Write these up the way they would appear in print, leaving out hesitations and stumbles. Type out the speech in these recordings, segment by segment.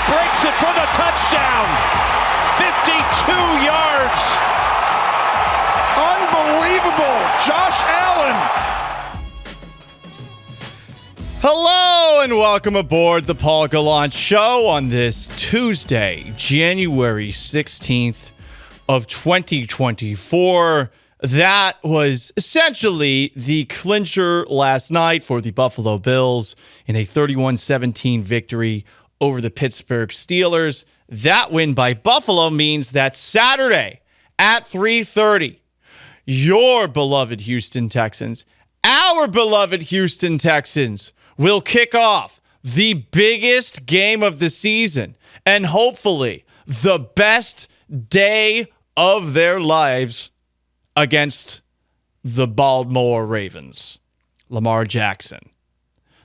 breaks it for the touchdown. 52 yards. Unbelievable. Josh Allen. Hello and welcome aboard the Paul Gallant Show on this Tuesday, January 16th of 2024. That was essentially the clincher last night for the Buffalo Bills in a 31-17 victory over the Pittsburgh Steelers. That win by Buffalo means that Saturday at 3:30, your beloved Houston Texans, our beloved Houston Texans, will kick off the biggest game of the season and hopefully the best day of their lives against the Baltimore Ravens. Lamar Jackson,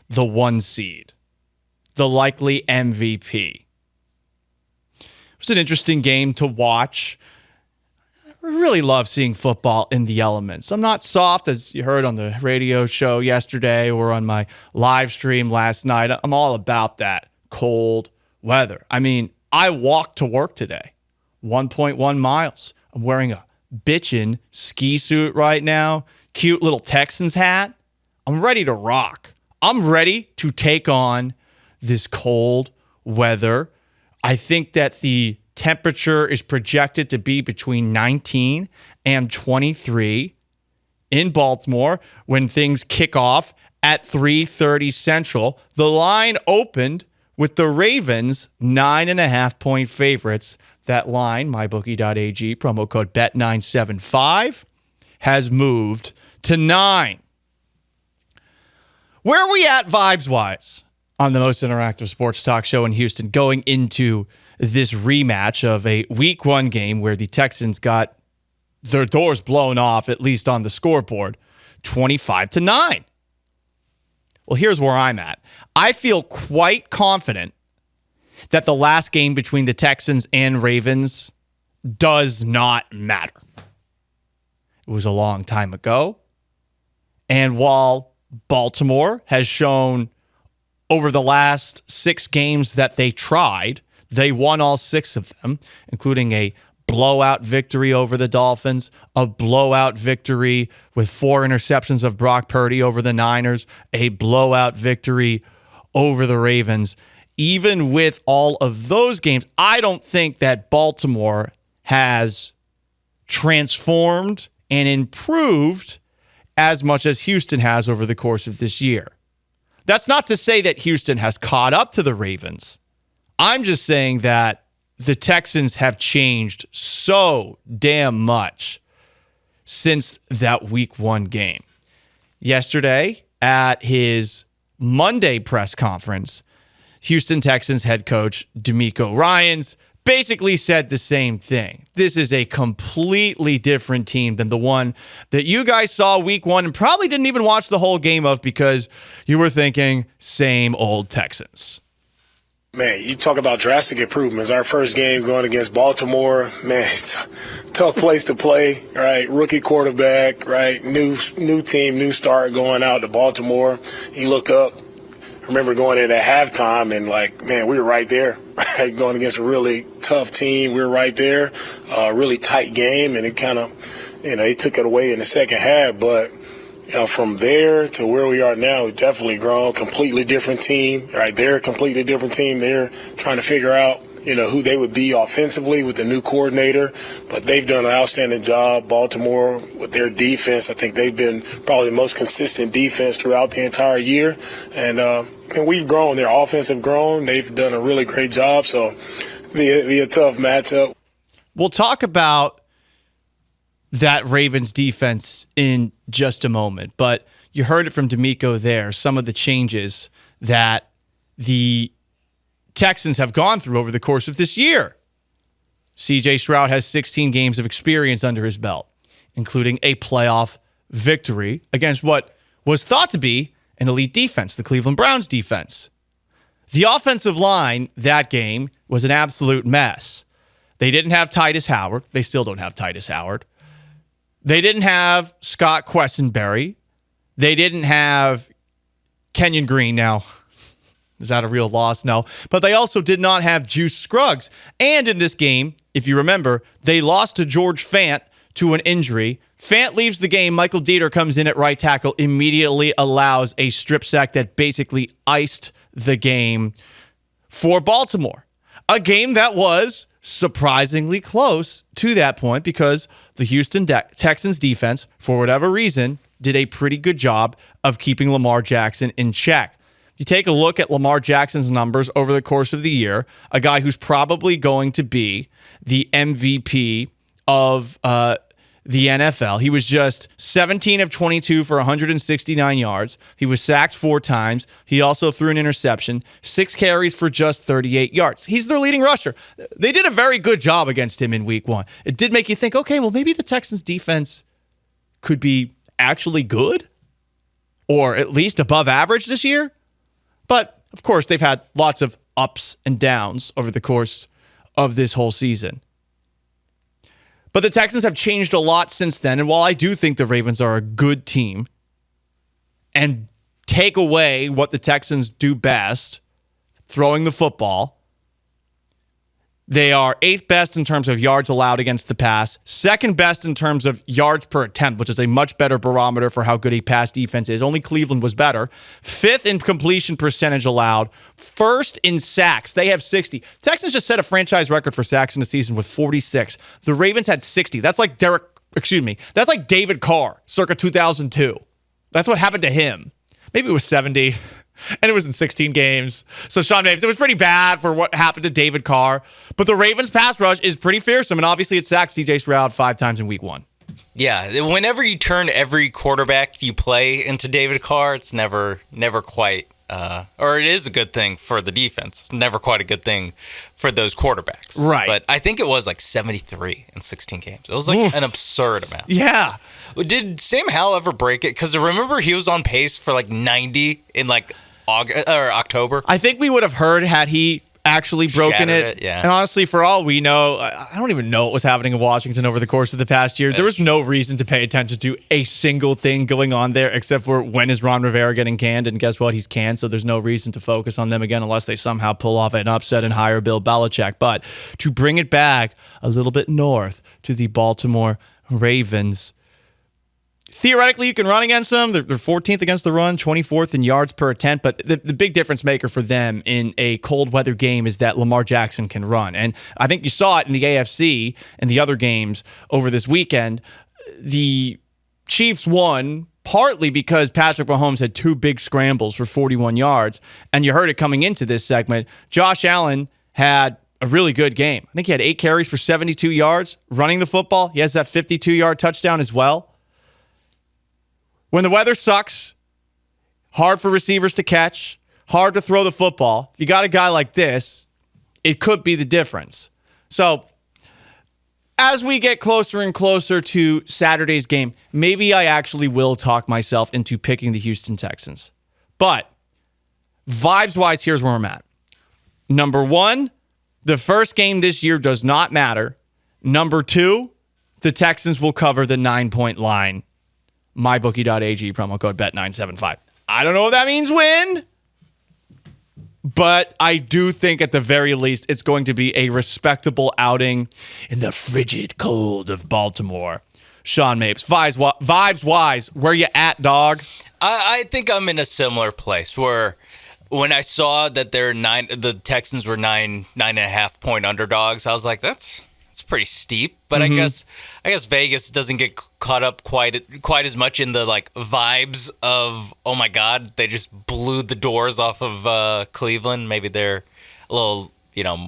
the 1 seed, the likely MVP. It was an interesting game to watch. I really love seeing football in the elements. I'm not soft, as you heard on the radio show yesterday or on my live stream last night. I'm all about that cold weather. I mean, I walked to work today, 1.1 miles. I'm wearing a bitchin' ski suit right now, cute little Texans hat. I'm ready to rock. I'm ready to take on this cold weather. I think that the temperature is projected to be between 19 and 23 in Baltimore when things kick off at 3:30 Central. The line opened with the Ravens 9.5-point favorites. That line, mybookie.ag, promo code BET975, has moved to 9. Where are we at vibes-wise on the most interactive sports talk show in Houston going into this rematch of a Week 1 game where the Texans got their doors blown off, at least on the scoreboard, 25-9? Well, here's where I'm at. I feel quite confident that the last game between the Texans and Ravens does not matter. It was a long time ago. And while Baltimore has shown over the last 6 games that they tried, they won all 6 of them, including a blowout victory over the Dolphins, a blowout victory with 4 interceptions of Brock Purdy over the Niners, a blowout victory over the Ravens. Even with all of those games, I don't think that Baltimore has transformed and improved as much as Houston has over the course of this year. That's not to say that Houston has caught up to the Ravens. I'm just saying that the Texans have changed so damn much since that Week 1 game. Yesterday, at his Monday press conference, Houston Texans head coach DeMeco Ryans basically said the same thing. This is a completely different team than the one that you guys saw Week 1 and probably didn't even watch the whole game of because you were thinking, same old Texans. Man, you talk about drastic improvements. Our first game going against Baltimore, man, tough place to play, right? Rookie quarterback, right? New team, new start going out to Baltimore. You look up, I remember going in at halftime and like, man, we were right there, right? Going against a really tough team. We were right there, really tight game. And it kind of, they took it away in the second half. But, from there to where we are now, we've definitely grown. Completely different team, right? They're a completely different team. They're trying to figure out, who they would be offensively with the new coordinator. But they've done an outstanding job. Baltimore, with their defense, I think they've been probably the most consistent defense throughout the entire year. And we've grown. Their offense have grown. They've done a really great job. So it'll be a tough matchup. We'll talk about that Ravens defense in just a moment, but you heard it from DeMeco there, some of the changes that the Texans have gone through over the course of this year. CJ Stroud has 16 games of experience under his belt, including a playoff victory against what was thought to be an elite defense, the Cleveland Browns defense. The offensive line that game was an absolute mess. They didn't have Titus Howard. They still don't have Titus Howard. They didn't have Scott Quessenberry. They didn't have Kenyon Green. Now, Is that a real loss? No. But they also did not have Juice Scruggs. And in this game, if you remember, they lost to George Fant to an injury. Fant leaves the game. Michael Dieter comes in at right tackle, immediately allows a strip sack that basically iced the game for Baltimore. A game that was surprisingly close to that point because the Houston Texans defense, for whatever reason, did a pretty good job of keeping Lamar Jackson in check. If you take a look at Lamar Jackson's numbers over the course of the year, a guy who's probably going to be the MVP of the NFL. He was just 17 of 22 for 169 yards. He was sacked 4 times. He also threw an interception, 6 carries for just 38 yards. He's their leading rusher. They did a very good job against him in week 1. It did make you think, okay, well, maybe the Texans defense could be actually good or at least above average this year. But, of course, they've had lots of ups and downs over the course of this whole season. But the Texans have changed a lot since then. And while I do think the Ravens are a good team and take away what the Texans do best, throwing the football, they are 8th best in terms of yards allowed against the pass, 2nd best in terms of yards per attempt, which is a much better barometer for how good a pass defense is. Only Cleveland was better. 5th in completion percentage allowed. 1st in sacks. They have 60. Texans just set a franchise record for sacks in the season with 46. The Ravens had 60. That's like that's like David Carr, circa 2002. That's what happened to him. Maybe it was 70. And it was in 16 games. So Sean Mapes, it was pretty bad for what happened to David Carr. But the Ravens pass rush is pretty fearsome. And obviously it sacked C.J. Stroud 5 times in week 1. Yeah, whenever you turn every quarterback you play into David Carr, it's never quite, or it is a good thing for the defense. It's never quite a good thing for those quarterbacks. Right. But I think it was like 73 in 16 games. It was like an absurd amount. Yeah. Did Sam Howell ever break it? Because remember he was on pace for like 90 in like August or October. I think we would have heard had he actually broken it. Yeah. And honestly, for all we know, I don't even know what was happening in Washington over the course of the past year. There was no reason to pay attention to a single thing going on there except for when is Ron Rivera getting canned, and guess what? He's canned, so there's no reason to focus on them again unless they somehow pull off an upset and hire Bill Belichick. But to bring it back a little bit north to the Baltimore Ravens, theoretically, you can run against them. They're 14th against the run, 24th in yards per attempt. But the big difference maker for them in a cold weather game is that Lamar Jackson can run. And I think you saw it in the AFC and the other games over this weekend. The Chiefs won partly because Patrick Mahomes had 2 big scrambles for 41 yards. And you heard it coming into this segment. Josh Allen had a really good game. I think he had 8 carries for 72 yards running the football. He has that 52-yard touchdown as well. When the weather sucks, hard for receivers to catch, hard to throw the football, if you got a guy like this, it could be the difference. So, as we get closer and closer to Saturday's game, maybe I actually will talk myself into picking the Houston Texans. But, vibes-wise, here's where I'm at. Number 1, the first game this year does not matter. Number 2, the Texans will cover the 9-point line. MyBookie.ag, promo code BET975. I don't know if that means win, but I do think at the very least it's going to be a respectable outing in the frigid cold of Baltimore. Sean Mapes, vibes-wise, where you at, dog? I think I'm in a similar place where when I saw that the Texans were 9.5 point underdogs, I was like, that's pretty steep. But I guess Vegas doesn't get caught up quite as much in the like vibes of, oh my God, they just blew the doors off of Cleveland. Maybe they're a little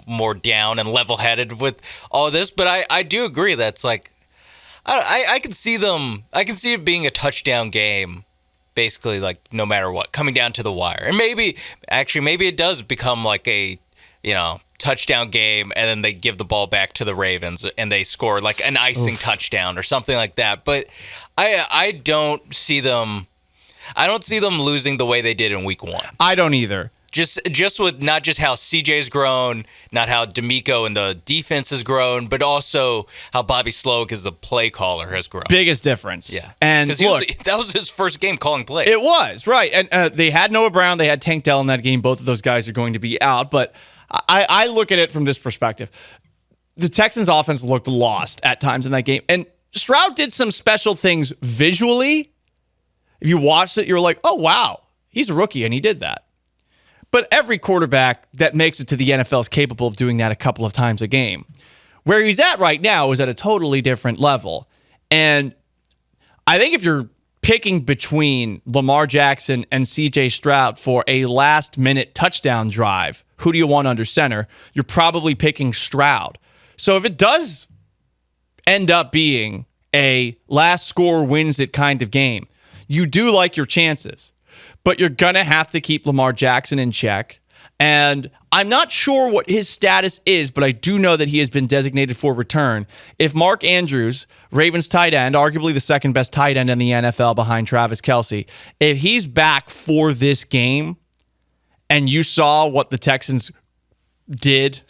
more down and level-headed with all this. But I do agree that's like I can see it being a touchdown game, basically, like no matter what, coming down to the wire. And maybe it does become like a touchdown game, and then they give the ball back to the Ravens and they score like an icing touchdown or something like that. But I don't see them losing the way they did in week 1. I don't either. Just with not just how CJ's grown, not how D'Amico and the defense has grown, but also how Bobby Slowick as the play caller has grown. Biggest difference. Yeah. And look, that was his first game calling plays. It was, right. And they had Noah Brown. They had Tank Dell in that game. Both of those guys are going to be out. But I look at it from this perspective. The Texans offense looked lost at times in that game. And Stroud did some special things visually. If you watched it, you're like, oh, wow, he's a rookie, and he did that. But every quarterback that makes it to the NFL is capable of doing that a couple of times a game. Where he's at right now is at a totally different level. And I think if you're picking between Lamar Jackson and CJ Stroud for a last-minute touchdown drive, who do you want under center? You're probably picking Stroud. So if it does end up being a last score wins it kind of game, you do like your chances. But you're going to have to keep Lamar Jackson in check. And I'm not sure what his status is, but I do know that he has been designated for return. If Mark Andrews, Ravens tight end, arguably the second best tight end in the NFL behind Travis Kelce, if he's back for this game and you saw what the Texans didn't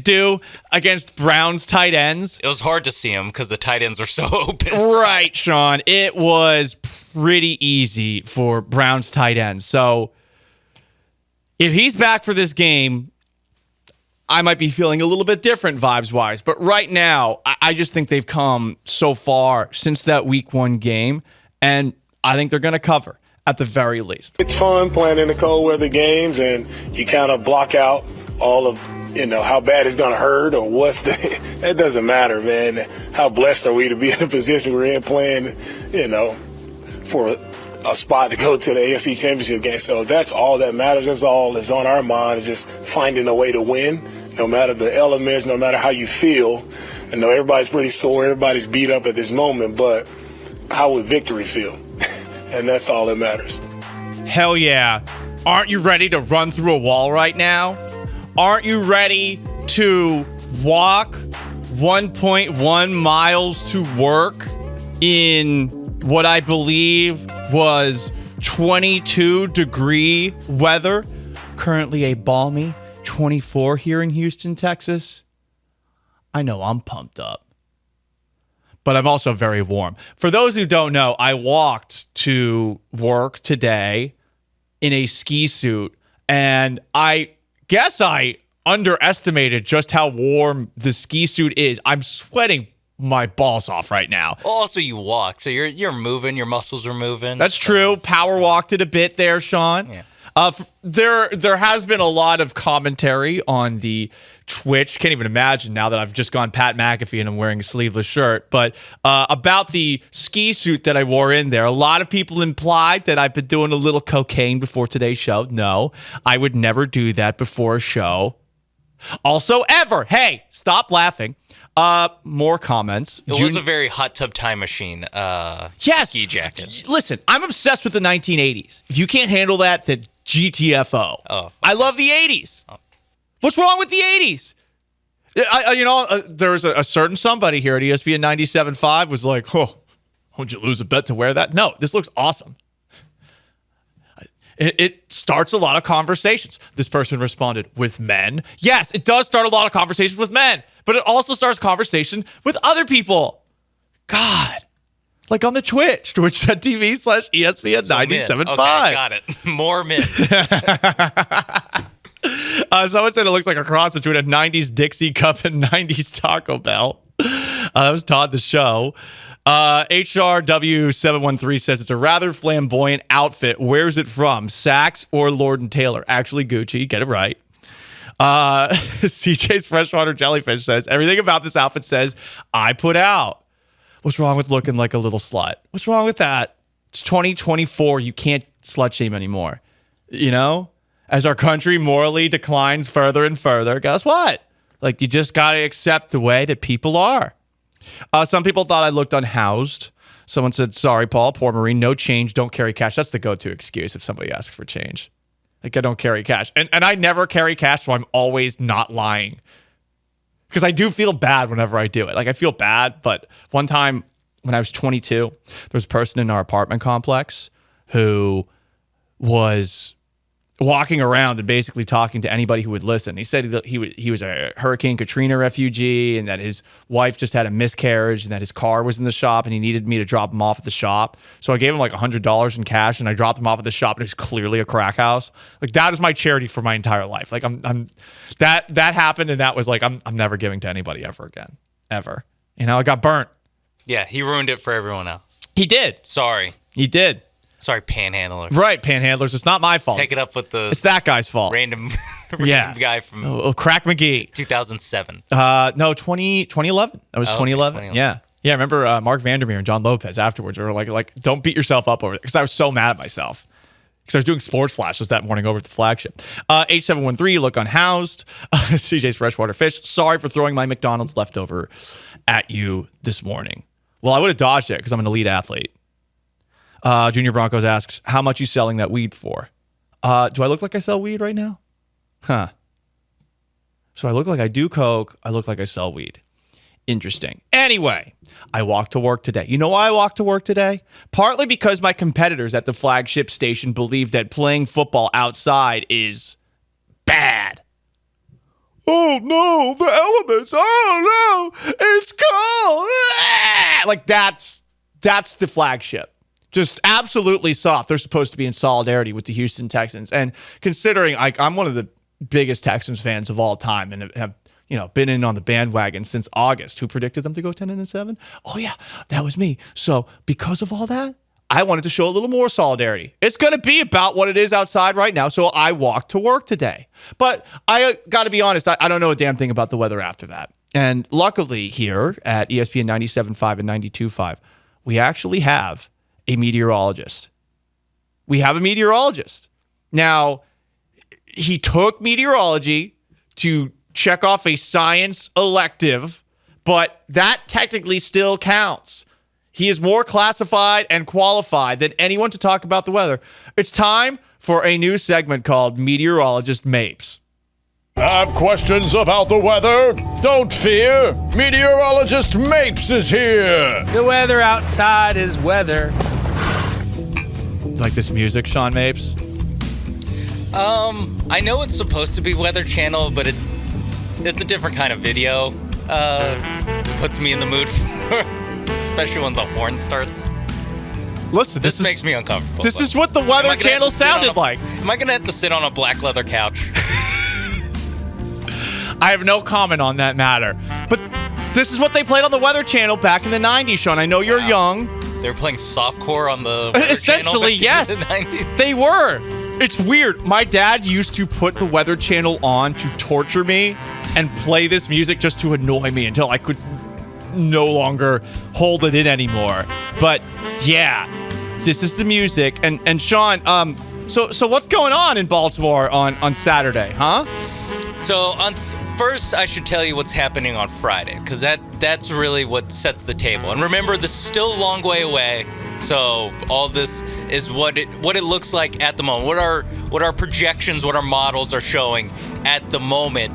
do against Browns tight ends. It was hard to see him because the tight ends were so open. Right, Sean. It was pretty easy for Browns tight ends. So if he's back for this game, I might be feeling a little bit different vibes-wise. But right now, I just think they've come so far since that week 1 game, and I think they're going to cover at the very least. It's fun playing in the cold weather games, and you kind of block out all of, how bad it's going to hurt or it doesn't matter, man. How blessed are we to be in the position we're in playing, for a spot to go to the AFC Championship game. So that's all that matters. That's all that's on our mind, is just finding a way to win, no matter the elements, no matter how you feel. I know everybody's pretty sore, everybody's beat up at this moment, but how would victory feel? And that's all that matters. Hell yeah. Aren't you ready to run through a wall right now? Aren't you ready to walk 1.1 miles to work in what I believe was 22-degree weather? Currently a balmy 24 here in Houston, Texas. I know I'm pumped up. But I'm also very warm. For those who don't know, I walked to work today in a ski suit, and I guess I underestimated just how warm the ski suit is. I'm sweating my balls off right now. Also, you walk, so you're moving, your muscles are moving. That's true. Power walked it a bit there, Sean. Yeah. There has been a lot of commentary on the Twitch. Can't even imagine now that I've just gone Pat McAfee and I'm wearing a sleeveless shirt. But about the ski suit that I wore in there, a lot of people implied that I've been doing a little cocaine before today's show. No, I would never do that before a show. Also, ever. Hey, stop laughing. More comments. It was a very hot tub time machine. Yes. Ski jacket. Listen, I'm obsessed with the 1980s. If you can't handle that, then GTFO. Oh, okay. I love the 80s. Oh. What's wrong with the 80s? There was a certain somebody here at ESPN 97.5 was like, oh, would you lose a bet to wear that? No, this looks awesome. It starts a lot of conversations. This person responded, with men. Yes, it does start a lot of conversations with men, but it also starts conversation with other people. God. Like on the twitch.tv/ESPN 97.5. Okay, got it. More men. Someone said it looks like a cross between a 90s Dixie Cup and 90s Taco Bell. That was Todd the Show. HRW713 says it's a rather flamboyant outfit. Where's it from? Saks or Lord & Taylor? Actually, Gucci. Get it right. CJ's Freshwater Jellyfish says, everything about this outfit says, I put out. What's wrong with looking like a little slut? What's wrong with that? It's 2024. You can't slut shame anymore. As our country morally declines further and further, guess what? Like, you just got to accept the way that people are. Some people thought I looked unhoused. Someone said, sorry, Paul, poor Marine, no change, don't carry cash. That's the go-to excuse if somebody asks for change. Like, I don't carry cash. And I never carry cash, so I'm always not lying. Because I do feel bad whenever I do it. Like, I feel bad, but one time when I was 22, there was a person in our apartment complex who was walking around and basically talking to anybody who would listen. He said that he was a Hurricane Katrina refugee and that his wife just had a miscarriage and that his car was in the shop and he needed me to drop him off at the shop. So I gave him like $100 in cash and I dropped him off at the shop and it was clearly a crack house. Like that is my charity for my entire life. Like that happened and that was like I'm never giving to anybody ever again. Ever. You know, I got burnt. Yeah, he ruined it for everyone else. He did. Sorry. He did. Sorry, panhandler. Right, panhandlers. It's not my fault. Take it up with the It's that guy's fault. random guy from Crack McGee. 2007. No, 2011. That was 2011. 2011. Yeah. Yeah, I remember Mark Vandermeer and John Lopez afterwards were like, don't beat yourself up over it. Because I was so mad at myself. Because I was doing sports flashes that morning over at the flagship. H713, look unhoused. CJ's Freshwater Fish. Sorry for throwing my McDonald's leftover at you this morning. Well, I would have dodged it because I'm an elite athlete. Junior Broncos asks, how much you selling that weed for? Do I look like I sell weed right now? Huh. So I look like I do coke. I look like I sell weed. Interesting. Anyway, I walked to work today. You know why I walked to work today? Partly because my competitors at the flagship station believe that playing football outside is bad. Oh, no, the elements. Oh, no, it's cold. Like, that's the flagship. Just absolutely soft. They're supposed to be in solidarity with the Houston Texans. And considering I'm one of the biggest Texans fans of all time and have been in on the bandwagon since August. Who predicted them to go 10-7? Oh, yeah, that was me. So because of all that, I wanted to show a little more solidarity. It's going to be about what it is outside right now, so I walked to work today. But I got to be honest, I don't know a damn thing about the weather after that. And luckily here at ESPN 97.5 and 92.5, we actually have a meteorologist. We have a meteorologist. Now, he took meteorology to check off a science elective, but that technically still counts. He is more classified and qualified than anyone to talk about the weather. It's time for a new segment called Meteorologist Mapes. Have questions about the weather? Don't fear. Meteorologist Mapes is here. The weather outside is weather. Like this music, Sean Mapes? I know it's supposed to be Weather Channel, but it's a different kind of video. Puts me in the mood for, especially when the horn starts. Listen, this makes me uncomfortable. This is what the Weather Channel sounded like. Am I going to have to sit on a black leather couch? I have no comment on that matter. But this is what they played on the Weather Channel back in the 90s, Sean. I know you're young. They were playing softcore on the Weather Essentially, Channel yes. in the 90s. They were. It's weird. My dad used to put the Weather Channel on to torture me and play this music just to annoy me until I could no longer hold it in anymore. But yeah, this is the music. And Sean, so what's going on in Baltimore on Saturday, huh? So first, I should tell you what's happening on Friday, because that's really what sets the table. And remember, this is still a long way away. So all this is what it looks like at the moment. What our projections, what our models are showing at the moment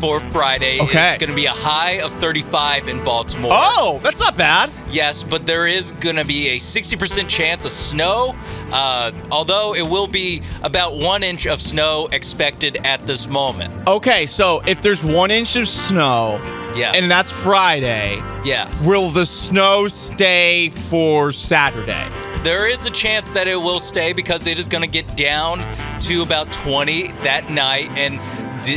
for Friday. Okay. Is going to be a high of 35 in Baltimore. Oh, that's not bad. Yes, but there is going to be a 60% chance of snow, although it will be about 1 inch of snow expected at this moment. Okay, so if there's 1 inch of snow, yes, and that's Friday, yes, will the snow stay for Saturday? There is a chance that it will stay because it is going to get down to about 20 that night, and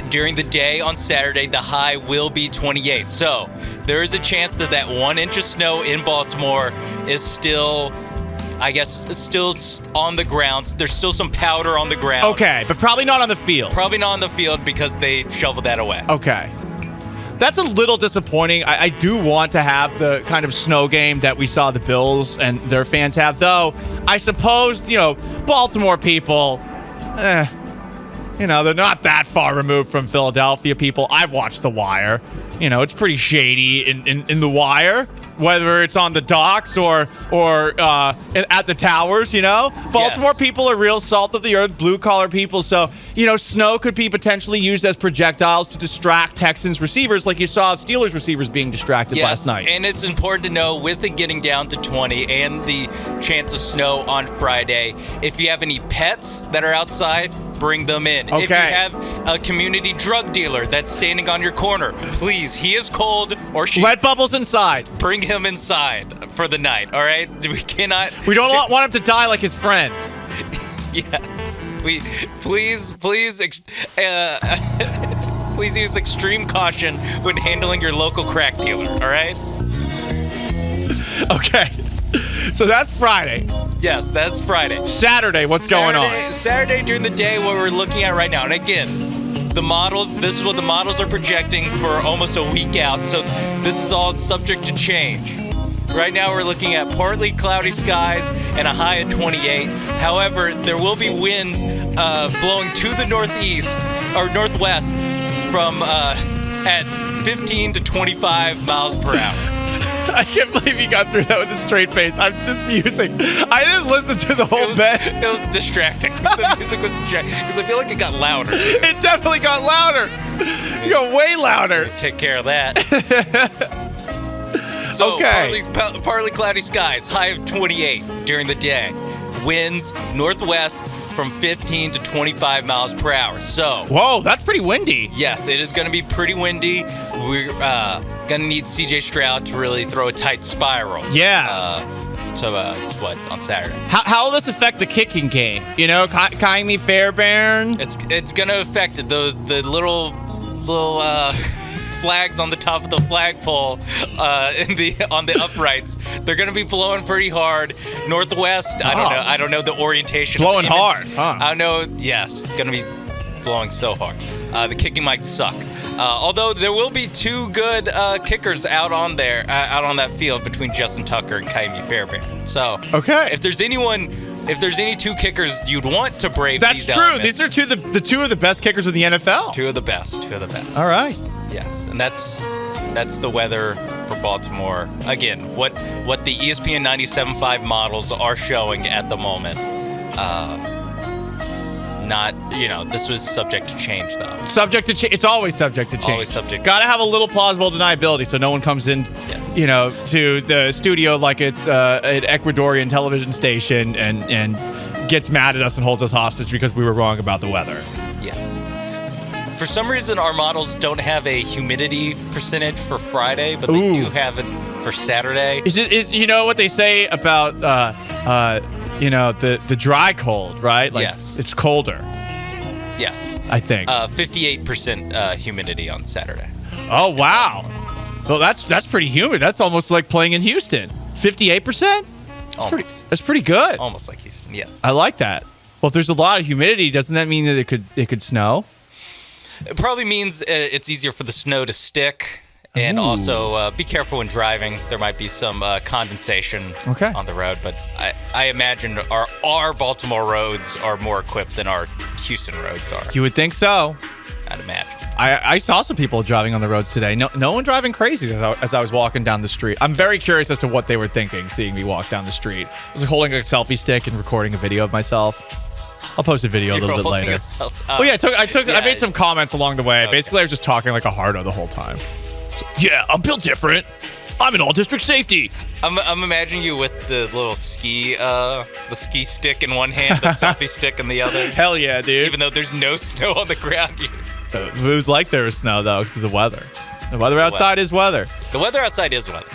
during the day on Saturday, the high will be 28. So there is a chance that 1 inch of snow in Baltimore is still, I guess, it's still on the ground. There's still some powder on the ground. Okay, but probably not on the field. Probably not on the field because they shoveled that away. Okay. That's a little disappointing. I do want to have the kind of snow game that we saw the Bills and their fans have, though. I suppose, Baltimore people, they're not that far removed from Philadelphia people. I've watched The Wire. It's pretty shady in The Wire, whether it's on the docks or at the towers, Baltimore people are real salt of the earth, blue-collar people. So, snow could be potentially used as projectiles to distract Texans receivers like you saw Steelers receivers being distracted last night. And it's important to know, with it getting down to 20 and the chance of snow on Friday, if you have any pets that are outside, bring them in. If you Okay. have a community drug dealer that's standing on your corner, please, he is cold or she, Let Bubbles inside. bring him inside for the night, all right? We cannot... We don't want him to die like his friend. Yes. Please use extreme caution when handling your local crack dealer, all right? Okay. So that's Friday. Yes, that's Friday. Saturday, what's going on? Saturday during the day, what we're looking at right now. And again, the models, this is what the models are projecting for almost a week out. So this is all subject to change. Right now, we're looking at partly cloudy skies and a high of 28. However, there will be winds blowing to the northeast or northwest from at 15 to 25 miles per hour. I can't believe you got through that with a straight face. I'm just musing. I didn't listen to the whole bit. It was distracting. The music was distracting because I feel like it got louder. It definitely got louder. You got way louder. Take care of that. So Okay. partly cloudy skies, high of 28 during the day. Winds northwest from 15 to 25 miles per hour. So, Whoa, that's pretty windy. yes, it is going to be pretty windy. We're going to need CJ Stroud to really throw a tight spiral. Yeah. What, on Saturday? How will this affect the kicking game? You know, Kaimi Fairbairn? It's going to affect it. The little flags on the top of the flagpole on the uprights. They're going to be blowing pretty hard. Northwest, I don't know the orientation. Blowing of the hard, winds. huh? I know, yes, going to be blowing so hard. The kicking might suck. Although there will be two good kickers out on that field between Justin Tucker and Kaimi Fairbairn. So, Okay. if there's any two kickers you'd want to brave That's these true. elements, These are the two of the best kickers in the NFL. two of the best. All right. Yes, and that's the weather for Baltimore. Again, what the ESPN 97.5 models are showing at the moment. This was subject to change though. Subject to change. It's always subject to change. Always subject. Got to have a little plausible deniability so no one comes in, Yes. to the studio like it's an Ecuadorian television station and gets mad at us and holds us hostage because we were wrong about the weather. Yes. For some reason, our models don't have a humidity percentage for Friday, but they do have it for Saturday. Is you know what they say about the dry cold, right? Like, Yes. It's colder, Yes. I think. 58% humidity on Saturday. Oh wow. Well, that's pretty humid. That's almost like playing in Houston. 58%. Almost. That's pretty good. Almost like Houston. Yes. I like that. Well, if there's a lot of humidity, doesn't that mean that it could snow? It probably means it's easier for the snow to stick. And also, be careful when driving. There might be some condensation on the road. But I imagine our Baltimore roads are more equipped than our Houston roads are. You would think so. I'd imagine. I saw some people driving on the roads today. No one driving crazy as I was walking down the street. I'm very curious as to what they were thinking seeing me walk down the street. I was like holding a selfie stick and recording a video of myself. I'll post a video a little bit later. Oh yeah, I made some comments along the way. Okay. Basically, I was just talking like a hardo the whole time. So, yeah, I'm built different. I'm an all-district safety. I'm imagining you with the little ski stick in one hand, the selfie stick in the other. Hell yeah, dude. Even though there's no snow on the ground. It was like there was snow though because of the weather. The weather outside is weather. The weather outside is weather.